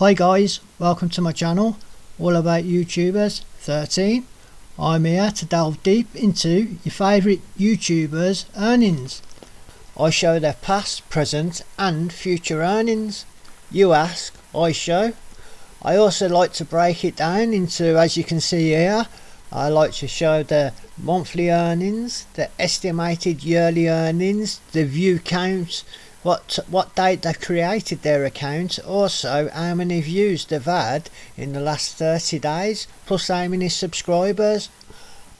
Hi guys, welcome to my channel, all about YouTubers 13. I'm here to delve deep into your favourite YouTubers' earnings. I show their past, present and future earnings. You ask, I show. I also like to break it down into, as you can see here, I like to show the monthly earnings, the estimated yearly earnings, the view count, what date they created their account, also how many views they've had in the last 30 days, plus how many subscribers.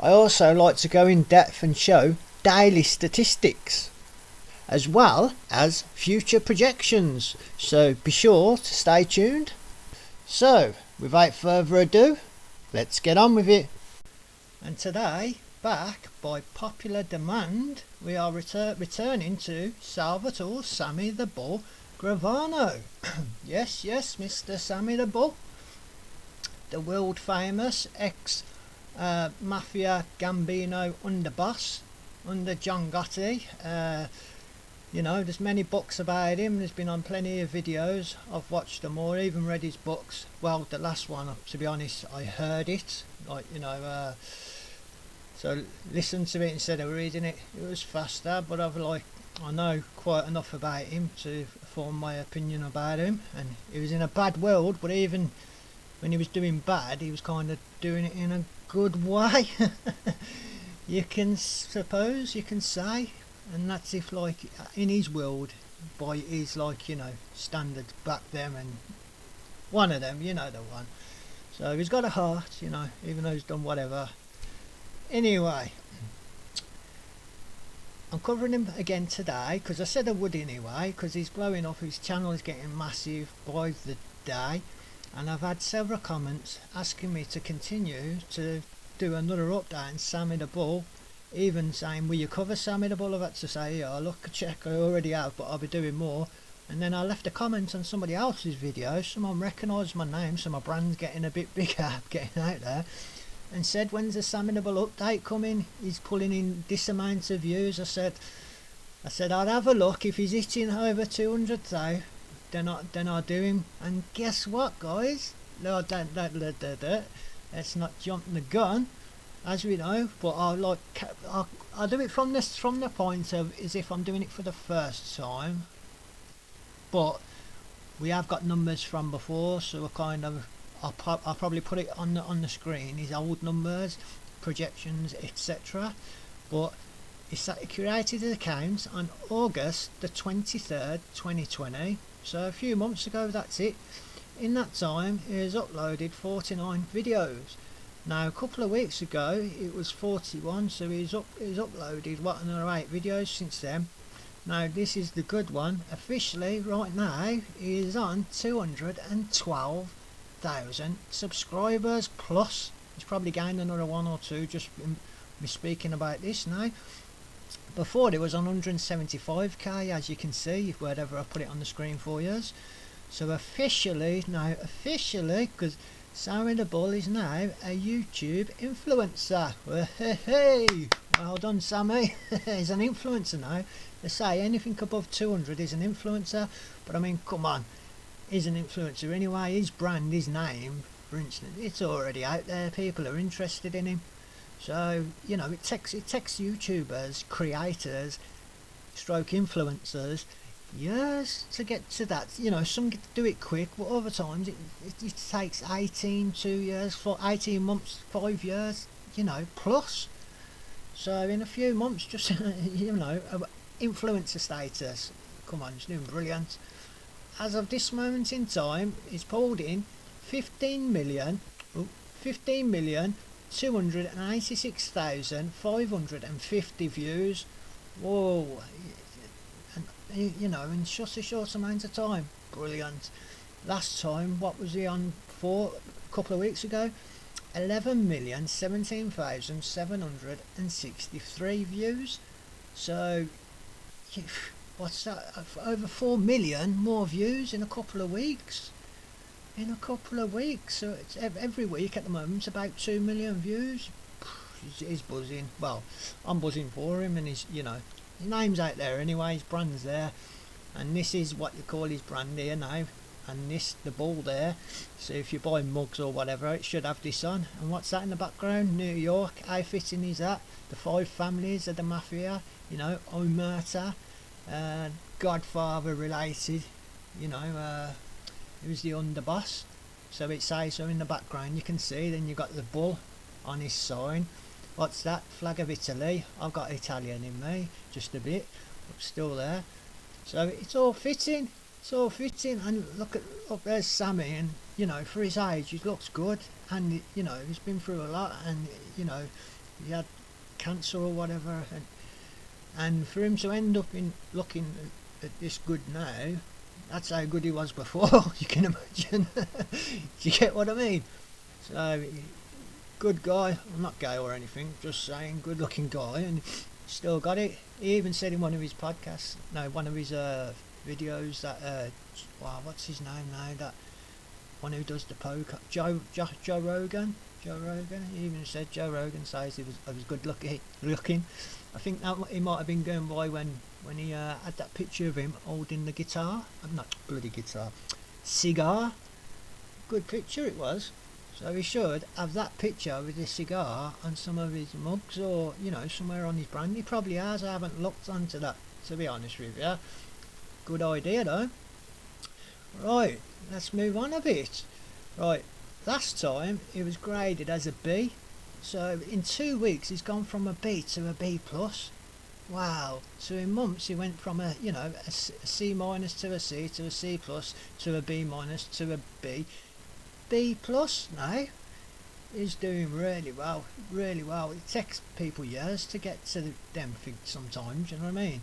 I also like to go in depth and show daily statistics, as well as future projections, so be sure to stay tuned. So, without further ado, let's get on with it. And today, back by popular demand, we are returning to Salvatore Sammy the Bull Gravano. yes, Mr. Sammy the Bull, the world famous ex Mafia Gambino underboss under John Gotti. You know, there's many books about him, there's been on plenty of videos, I've watched them all, even read his books. Well, the last one, to be honest, I heard it, like, you know, so listen to it instead of reading it. It was faster, but I know quite enough about him to form my opinion about him. And he was in a bad world, but even when he was doing bad, he was kind of doing it in a good way. You can suppose, you can say. And that's if, like, in his world, by his, like, you know, standards back then, and one of them, you know, the one. So he's got a heart, you know, even though he's done whatever. Anyway, I'm covering him again today because I said I would anyway, because he's blowing up, his channel is getting massive by the day, and I've had several comments asking me to continue to do another update on Sammy the Bull, even saying, will you cover Sammy the Bull? I've had to say, yeah, look, check, I already have, but I'll be doing more. And then I left a comment on somebody else's video, someone recognised my name, so my brand's getting a bit bigger, getting out there, and said, when's the Sammy the Bull update coming? He's pulling in this amount of views. I said I'd have a look. If he's hitting over 200 though, then I'll do him. And guess what, guys? No, let's not jump the gun, as we know. But I'll do it from the point of as if I'm doing it for the first time. But we have got numbers from before, so we're kind of. I'll probably put it on the screen, his old numbers, projections, etc. But he created his account on August the 23rd 2020, so a few months ago, that's it. In that time he has uploaded 49 videos. Now a couple of weeks ago it was 41, so he's uploaded what, another 8 videos since then. Now this is the good one. Officially right now he is on 212,000 subscribers plus. He's probably gained another 1 or 2 just me speaking about this now. Before it was on 175k, as you can see, wherever I put it on the screen for you. So officially, because Sammy the Bull is now a YouTube influencer. Hey, well done, Sammy. He's an influencer now. They say anything above 200 is an influencer, but I mean, come on, he's an influencer anyway. His brand, his name, for instance, it's already out there. People are interested in him. So, you know, it takes YouTubers, creators, stroke influencers years to get to that. You know, some do it quick, but other times it takes 2 years, for 18 months, 5 years, you know, plus. So in a few months, just you know, influencer status, come on, he's doing brilliant. As of this moment in time, he's pulled in 15,286,550 views. Whoa, and you know, in just a short amount of time, brilliant. Last time, what was he on for? A couple of weeks ago, 11,017,763 views. So what's that, over 4 million more views in a couple of weeks. So it's every week at the moment, it's about 2 million views. He's buzzing. Well, I'm buzzing for him, and he's, you know, his name's out there anyway, his brand's there, and this is what you call his brand here now. and this, the ball there. So if you buy mugs or whatever, it should have this on. And what's that in the background? New York. How fitting is that? The 5 families of the mafia, you know, Omerta, Godfather related, you know, who's the underboss. So it says so in the background, you can see. Then you got the bull on his sign. What's that? Flag of Italy. I've got Italian in me, just a bit, but still there. So it's all fitting. It's all fitting. And look, there's Sammy, and you know, for his age, he looks good. And you know, he's been through a lot, and you know, he had cancer or whatever, and for him to end up in looking at this good now, that's how good he was before. You can imagine. Do you get what I mean? So good guy. I'm not gay or anything, just saying, good looking guy, and still got it. He even said in one of his podcasts, no, one of his videos, that wow, what's his name now, that one who does the poker, Joe Rogan. He even said Joe Rogan says he was good looking. I think that he might have been going by when he had that picture of him holding the guitar. Not bloody guitar, cigar. Good picture it was. So he should have that picture with his cigar on some of his mugs, or you know, somewhere on his brand. He probably has. I haven't looked onto that, to be honest with you. Good idea though. Right, let's move on a bit. Right, last time he was graded as a B, so in 2 weeks he's gone from a B to a B plus. Wow. So in months he went from a, you know, a C minus to a C to a C plus to a B minus to a B. B plus now. He's doing really well, really well. It takes people years to get to them things sometimes, you know what I mean?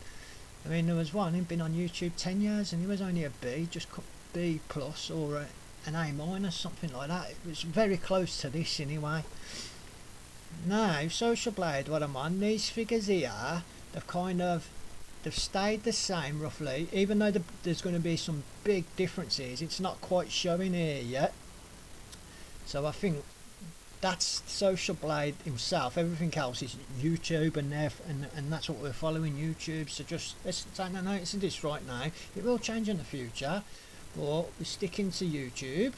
I mean, there was one, he'd been on YouTube 10 years and he was only a B, just B plus or an A minus, something like that. It was very close to this anyway. Now, Social Blade, what I'm on, these figures here, they've stayed the same roughly, even though there's going to be some big differences. It's not quite showing here yet. So I think that's Social Blade himself. Everything else is YouTube, and that's what we're following, YouTube. So just let's take no notice of this right now. It will change in the future, but we're sticking to YouTube,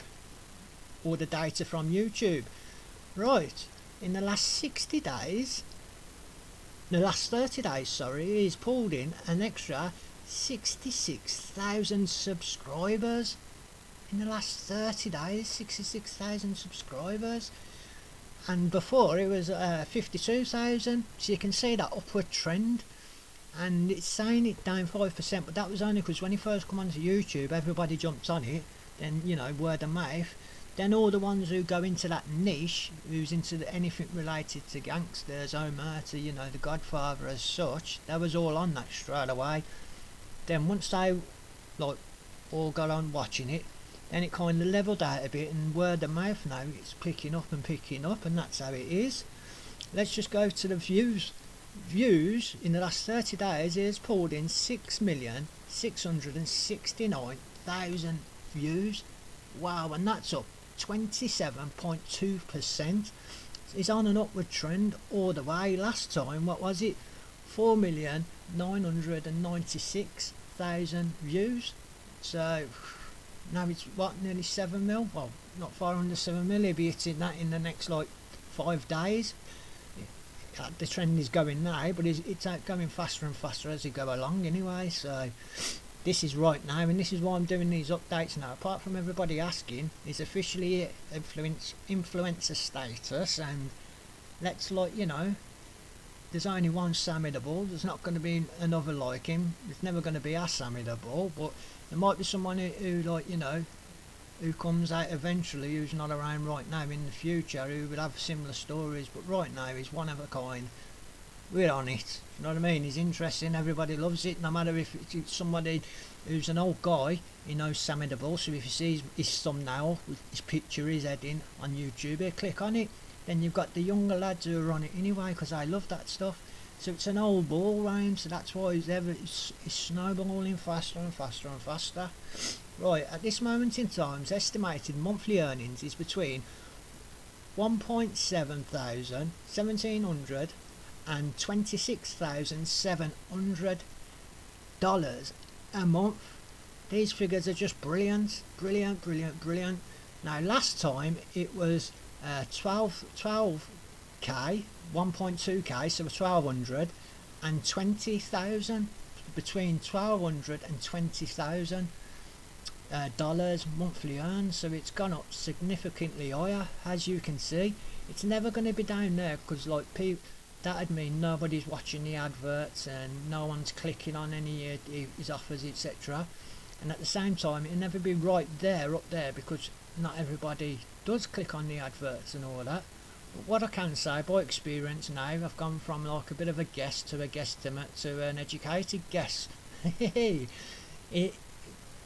or the data from YouTube. Right, in the last 60 days, the last 30 days, sorry, he's pulled in an extra 66,000 subscribers. In the last 30 days, 66,000 subscribers. And before it was 52,000, so you can see that upward trend. And it's saying it down 5%, but that was only because when he first come onto YouTube, everybody jumped on it. Then, you know, word of mouth. Then all the ones who go into that niche, who's into anything related to gangsters, Omerta, you know, the Godfather as such, they was all on that straight away. Then once they like all got on watching it, then it kind of levelled out a bit, and word of mouth now it's picking up, and that's how it is. Let's just go to the views. Views in the last 30 days is pulled in 6,669,000 views. Wow, and that's up 27.2%. It's on an upward trend all the way. Last time, what was it? 4,996,000 views. So now it's what, nearly 7 mil? Well, not far under 7 mil. He'll be hitting that in the next like 5 days. The trend is going now, but it's going faster and faster as you go along anyway. So this is right now, and this is why I'm doing these updates now. Apart from everybody asking, it's officially influencer status, and let's, like, you know, there's only one Sammy the Bull. There's not going to be another like him. There's never going to be a Sammy the Bull, but there might be someone who like, you know, who comes out eventually, who's not around right now, in the future, who will have similar stories. But right now he's one of a kind. We're on it, you know what I mean? He's interesting, everybody loves it, no matter if it's somebody who's an old guy. He knows Sammy the Bull, so if he sees his thumbnail with his picture, his heading on YouTube, he'll click on it. Then you've got the younger lads who are on it anyway, because I love that stuff. So it's an old ball round, so that's why it's snowballing faster and faster and faster. Right, at this moment in time, estimated monthly earnings is between $1,700 and $26,700 a month. These figures are just brilliant, brilliant, brilliant, brilliant. Now last time it was 12k, 1.2k, so 1200 and 20,000, between 1200 and 20,000 dollars monthly earned. So it's gone up significantly higher, as you can see. It's never going to be down there, because like people, that'd mean nobody's watching the adverts and no one's clicking on any of his offers, etc. And at the same time, it'll never be right there up there, because not everybody does click on the adverts and all that. But what I can say by experience now, I've gone from like a bit of a guess to a guesstimate to an educated guess.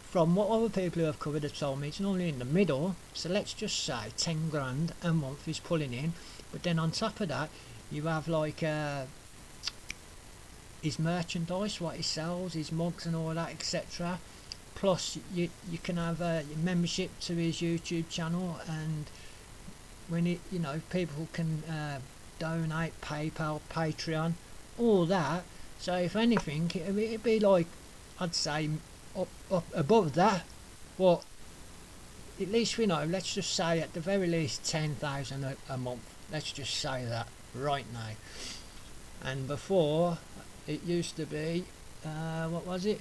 From what other people who have covered have told me, it's normally in the middle. So let's just say 10 grand a month is pulling in. But then on top of that, you have like his merchandise, what he sells, his mugs and all that, etc. Plus you can have a membership to his YouTube channel, and when it, you know, people can donate, PayPal, Patreon, all that. So if anything, it'd be like, I'd say up above that. But at least we know, let's just say at the very least 10,000 a month. Let's just say that right now. And before it used to be what was it?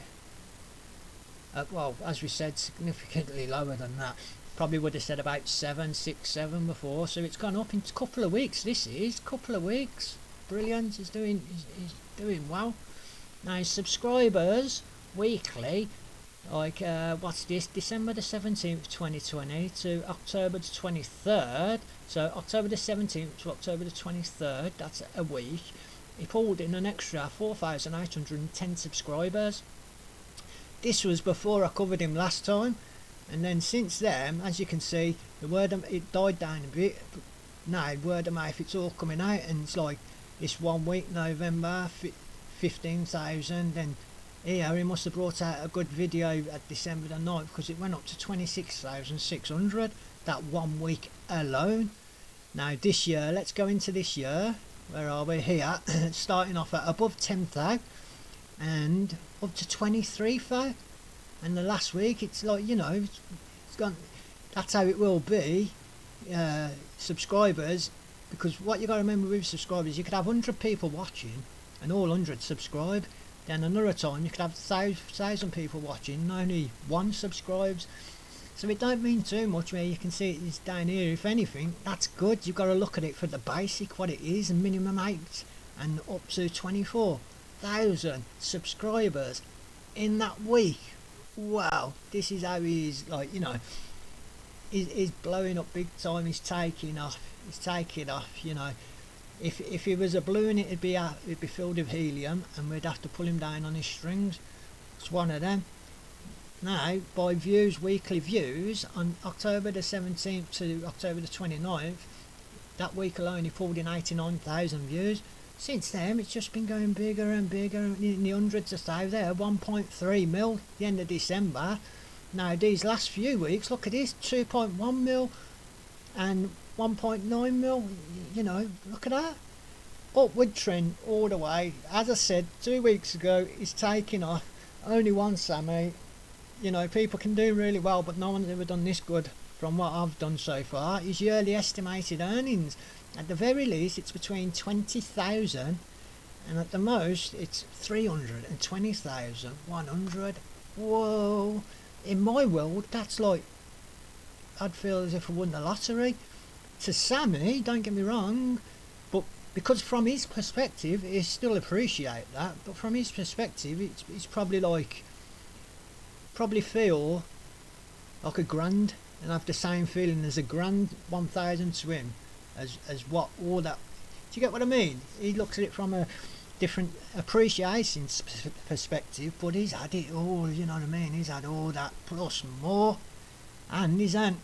Well, as we said, significantly lower than that. Probably would have said about 7, 6, 7 before. So it's gone up in a couple of weeks. This is couple of weeks. Brilliant. He's doing well. Now subscribers weekly, like what's this? December the 17th, 2020 to October the 23rd. So October the 17th to October the 23rd. That's a week. He pulled in an extra 4,810 subscribers. This was before I covered him last time, and then since then, as you can see, the it died down a bit. But now word of mouth, it's all coming out, and it's like this 1 week, November, 15,000, and here he must have brought out a good video at December the 9th, because it went up to 26,600 that 1 week alone. Now this year, let's go into this year. Where are we here? Starting off at above 10,000 and up to 23,000, and the last week it's like, you know, it's gone. That's how it will be. Subscribers, because what you got to remember with subscribers, you could have 100 people watching and all 100 subscribe. Then another time you could have 1,000 people watching and only 1 subscribes. So it don't mean too much. Where you can see it's down here. If anything, that's good. You've got to look at it for the basic, what it is, and minimum 8 and up to 24,000 subscribers in that week. Wow, this is how he is, like, you know, he's blowing up big time. He's taking off, you know. If he was a balloon, it'd be filled with helium, and we'd have to pull him down on his strings. It's one of them. Now, by views, weekly views, on October the 17th to October the 29th, that week alone he pulled in 89,000 views. Since then, it's just been going bigger and bigger, in the hundreds of thousands there. 1.3 mil the end of December. Now, these last few weeks, look at this, 2.1 mil and 1.9 mil. You know, look at that. Upward trend all the way. As I said 2 weeks ago, it's taking off. Only one Sammy. You know, people can do really well, but no one's ever done this good from what I've done so far. His yearly estimated earnings, at the very least, it's between 20,000 and at the most it's 320,100. Whoa! In my world, that's like, I'd feel as if I won the lottery. To Sammy, don't get me wrong, but because from his perspective, he still appreciate that. But from his perspective, it's probably like, feel like a grand, and have the same feeling as a grand 1,000 to him as what all that. Do you get what I mean? He looks at it from a different appreciation perspective, but he's had it all, you know what I mean? He's had all that plus more, and he's earned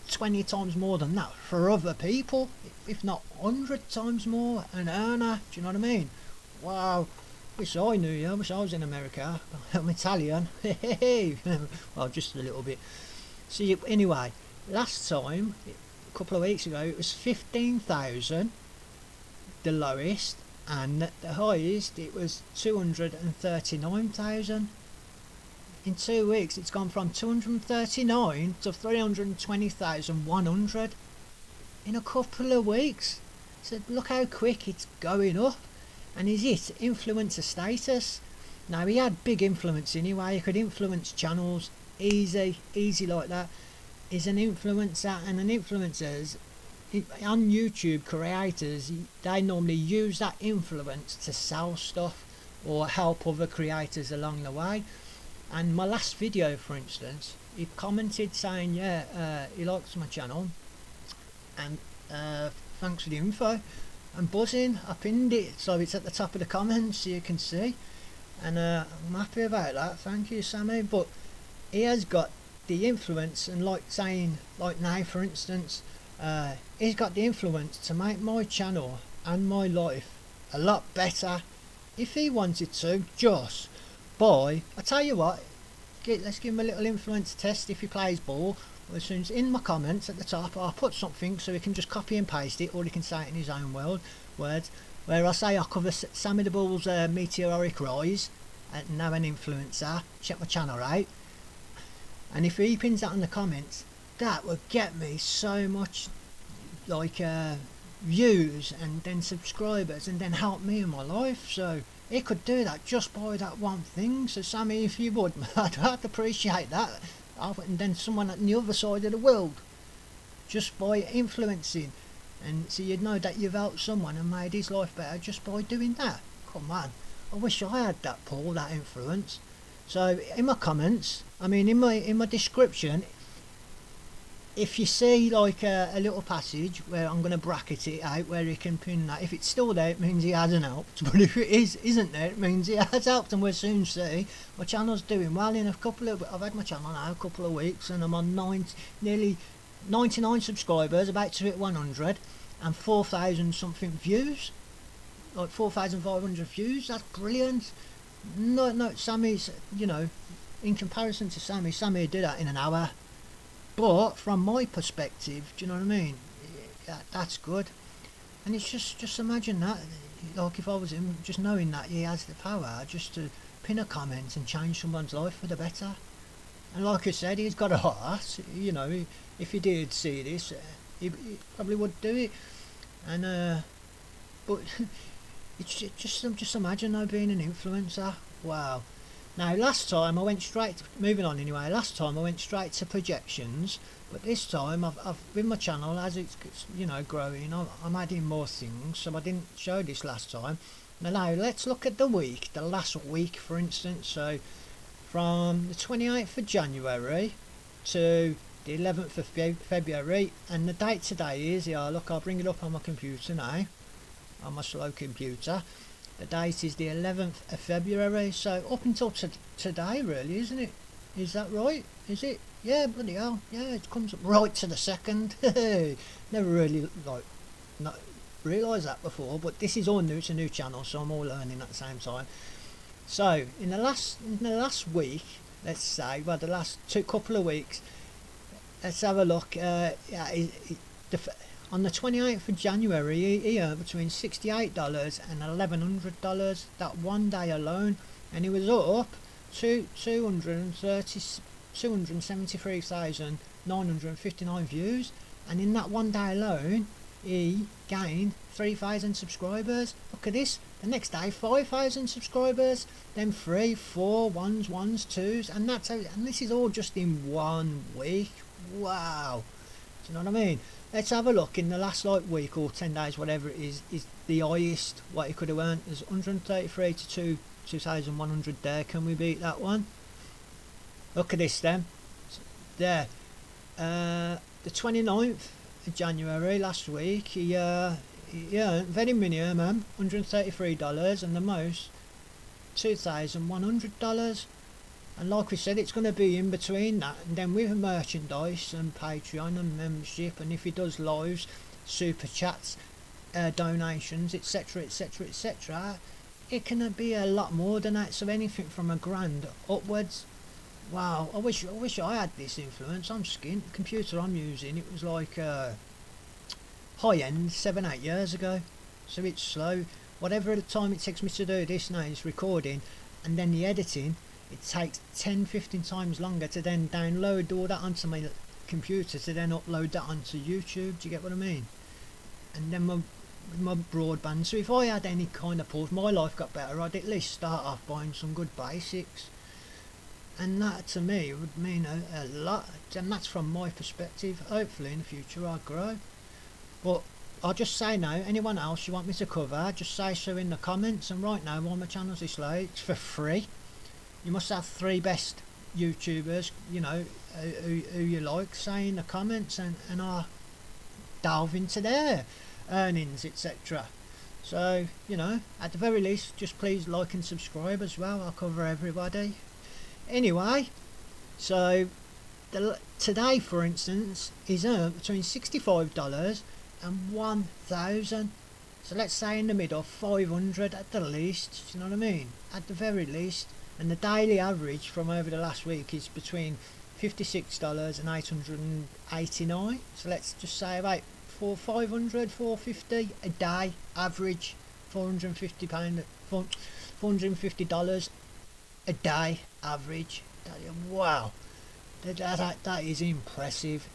20 times more than that for other people, if not 100 times more an earner. Do you know what I mean? Wow. Wish I knew you. I wish I was in America. I'm Italian. Well, just a little bit. See, anyway, last time, a couple of weeks ago, it was 15,000, the lowest, and the highest, it was 239,000. in 2 weeks it's gone from 239 to 320,100 in a couple of weeks. So look how quick it's going up. And is it influencer status? Now, he had big influence anyway. He could influence channels easy like that. He's an influencer, and an influencers on YouTube creators, they normally use that influence to sell stuff or help other creators along the way. And my last video, for instance, he commented saying, yeah, he likes my channel and thanks for the info. I'm buzzing. I pinned it so it's at the top of the comments so you can see, and I'm happy about that. Thank you, Sammy. But he has got the influence, and like saying, like now for instance, he's got the influence to make my channel and my life a lot better if he wanted to, just by, I tell you what, let's give him a little influence test. If he plays ball, as soon as in my comments at the top I'll put something so he can just copy and paste it, or he can say it in his own words, where I say I cover Sammy the Bull's meteoric rise, and now an influencer, check my channel out. And if he pins that in the comments, that would get me so much like views and then subscribers, and then help me in my life. So he could do that just by that one thing. So Sammy, if you would, I'd appreciate that. And then someone on the other side of the world, just by influencing, and so you'd know that you've helped someone and made his life better just by doing that. Come on, I wish I had that pull, that influence. So in my comments, I mean in my description, if you see like a little passage where I'm going to bracket it out where you can pin that, if it's still there it means he hasn't helped, but if it isn't there it means he has helped, and we'll soon see. My channel's doing well. In a couple of, I've had my channel now a couple of weeks and I'm on nearly 99 subscribers, about to hit 100, and 4,000 something views, like 4,500 views. That's brilliant. No, Sammy's, you know, in comparison to Sammy did that in an hour. But from my perspective, do you know what I mean? That's good. And it's just imagine that, like if I was him, just knowing that he has the power just to pin a comment and change someone's life for the better. And like I said, he's got a heart. You know, if he did see this, he probably would do it. And but it's just imagine though, being an influencer. Wow. Now last time I went straight to, moving on anyway, last time I went straight to projections, but this time I've with my channel, as it's, you know, growing, I'm adding more things, so I didn't show this last time. Now let's look at the week, the last week for instance. So from the 28th of January to the 11th of February, and the date today is, yeah, look, I'll bring it up on my computer now, on my slow computer. The date is the 11th of February, so up until today really, isn't it? Is that right? Is it? Yeah, bloody hell, yeah, it comes up right to the second. Never really like not realised that before, but this is all new, it's a new channel, so I'm all learning at the same time. So in the last week, let's say, well, the last couple of weeks, let's have a look. On the 28th of January, he earned between $68 and $1,100 that one day alone, and he was up to 273,959 views, and in that one day alone he gained 3,000 subscribers. Look at this, the next day 5,000 subscribers, then 3, 4, 1s, 2s, and that's how, and this is all just in 1 week. Wow, do you know what I mean? Let's have a look in the last like week or 10 days, whatever it is the highest what he could have earned is 133 to 2,100 there. Can we beat that one? Look at this then. There. The 29th of January last week, he earned very minimum $133 and the most $2,100. And like we said, it's going to be in between that, and then with merchandise and Patreon and membership, and if he does lives, super chats, donations, etc, it can be a lot more than that. So anything from $1,000 upwards. Wow, I wish I had this influence. I'm skint. The computer I'm using, it was like high end 7-8 years ago, so it's slow. Whatever the time it takes me to do this now is recording, and then the editing. it takes 10-15 times longer to then download all that onto my computer to then upload that onto YouTube. Do you get what I mean? And then my broadband, so if I had any kind of pause, my life got better, I'd at least start off buying some good basics, and that to me would mean a lot, and that's from my perspective. Hopefully in the future I'll grow. But I'll just say now, anyone else you want me to cover, just say so in the comments. And right now, while my channel's this low, it's for free. You must have 3 best YouTubers, you know, who you like, say in the comments, and I'll delve into their earnings, etc. So, you know, at the very least, just please like and subscribe as well. I'll cover everybody. Anyway, so today, for instance, is between $65 and $1,000. So let's say in the middle, 500 at the least, you know what I mean, at the very least. And the daily average from over the last week is between $56 and $889. So let's just say about $450 a day average, $450 a day average. Wow, that is impressive.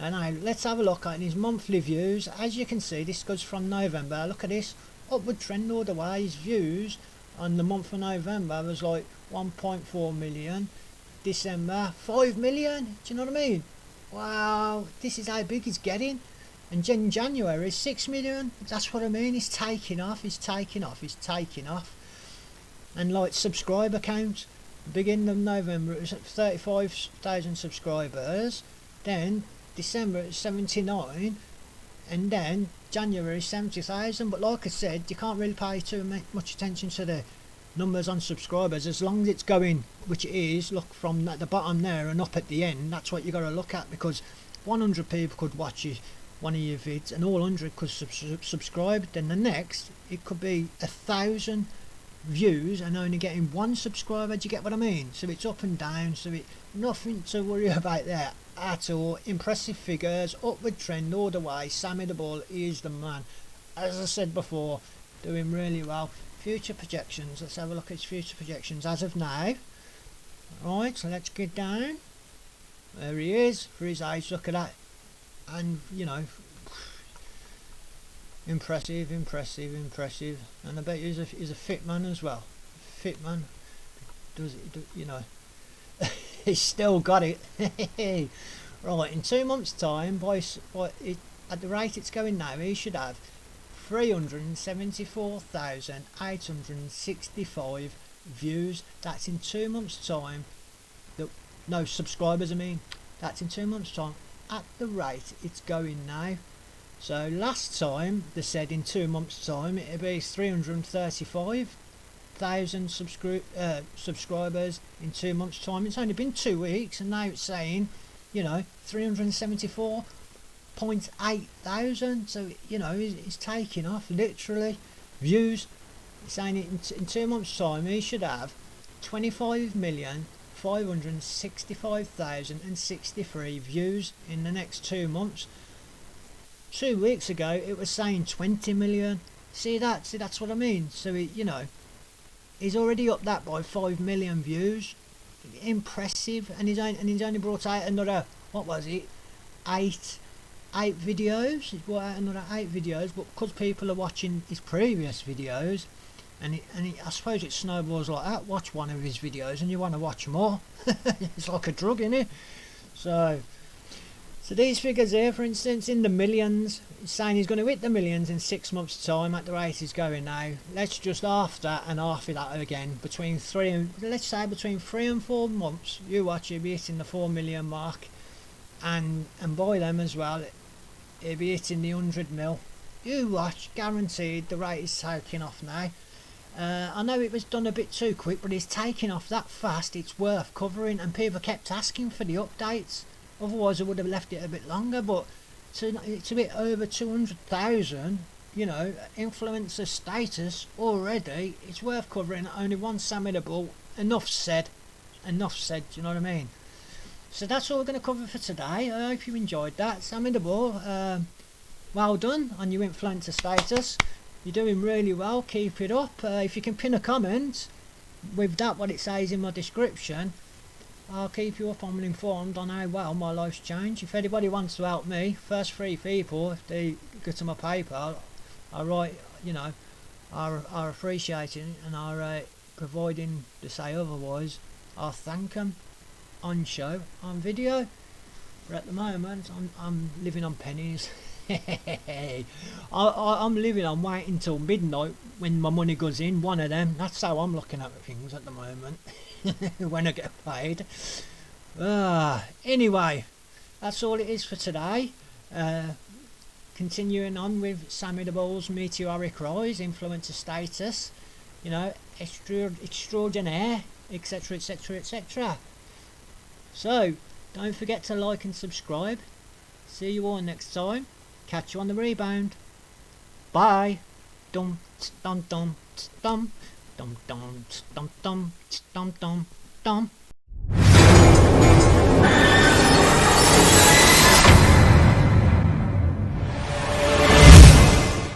And now let's have a look at his monthly views. As you can see, this goes from November. Look at this upward trend all the way. His views on the month of November was like 1.4 million. December 5 million. Do you know what I mean? Wow, this is how big he's getting. And January 6 million. That's what I mean. He's taking off. And like subscriber count, beginning of November it was at 35,000 subscribers. Then December it's 79, and then January 70,000. But like I said, you can't really pay too much attention to the numbers on subscribers. As long as it's going, which it is, look from the bottom there and up at the end, that's what you got to look at, because 100 people could watch one of your vids and all 100 could subscribe. Then the next it could be 1,000 views and only getting 1 subscriber. Do you get what I mean? So it's up and down, so it nothing to worry about there at all. Impressive figures, upward trend all the way. Sammy the Bull is the man. As I said before, doing really well. Future projections, let's have a look at his future projections as of now. Right, so let's get down. There he is for his age. Look at that. And you know, impressive. And I bet he's a fit man as well. Fit man. Does it, you know, he's still got it. Right, in 2 months time, at the rate it's going now, he should have 374,865 views. That's in 2 months time. No, subscribers I mean. That's in 2 months time at the rate it's going now. So last time they said in 2 months time it'd be 335,000 subscribers in 2 months time. It's only been 2 weeks and now it's saying, you know, 374,800. So you know, he's taking off literally. Views, it's saying in 2 months time he should have 25,565,063 views in the next 2 months. 2 weeks ago it was saying 20 million. See that's what I mean. So you know, he's already up that by 5 million views. Impressive. And he's only brought out another, what was it, 8 videos. He's brought out another 8 videos, but because people are watching his previous videos, and I suppose it snowballs like that. Watch one of his videos and you want to watch more. It's like a drug, isn't it? So these figures here, for instance, in the millions, he's saying he's going to hit the millions in 6 months time at the rate he's going now. Let's just half that and half that again. Let's say between 3 and 4 months, you watch, he'll be hitting the 4 million mark, and by them as well, he'll be hitting the 100 mil. You watch, guaranteed. The rate is taking off now. I know it was done a bit too quick, but it's taking off that fast. It's worth covering, and people kept asking for the updates. Otherwise I would have left it a bit longer, but it's a bit over 200,000, you know, influencer status already. It's worth covering. Only one Sammy the Bull. Enough said, do you know what I mean? So that's all we're going to cover for today. I hope you enjoyed that. Sammy the Bull, well done on your influencer status. You're doing really well. Keep it up. If you can pin a comment, with that, what it says in my description, I'll keep you up on informed on how well my life's changed. If anybody wants to help me, first 3 people, if they go to my PayPal, I write, you know, are appreciating and are providing to say otherwise, I'll thank them on show, on video. But at the moment, I'm living on pennies. I'm living on waiting till midnight when my money goes in. One of them. That's how I'm looking at things at the moment. When I get paid. Anyway, that's all it is for today. Continuing on with Sammy the Bull's meteoric rise, influencer status, you know, extraordinaire, etc, etc, etc. So, don't forget to like and subscribe. See you all next time. Catch you on the rebound. Bye. Dum dum dum dum dum dum dum dum dum dum dum.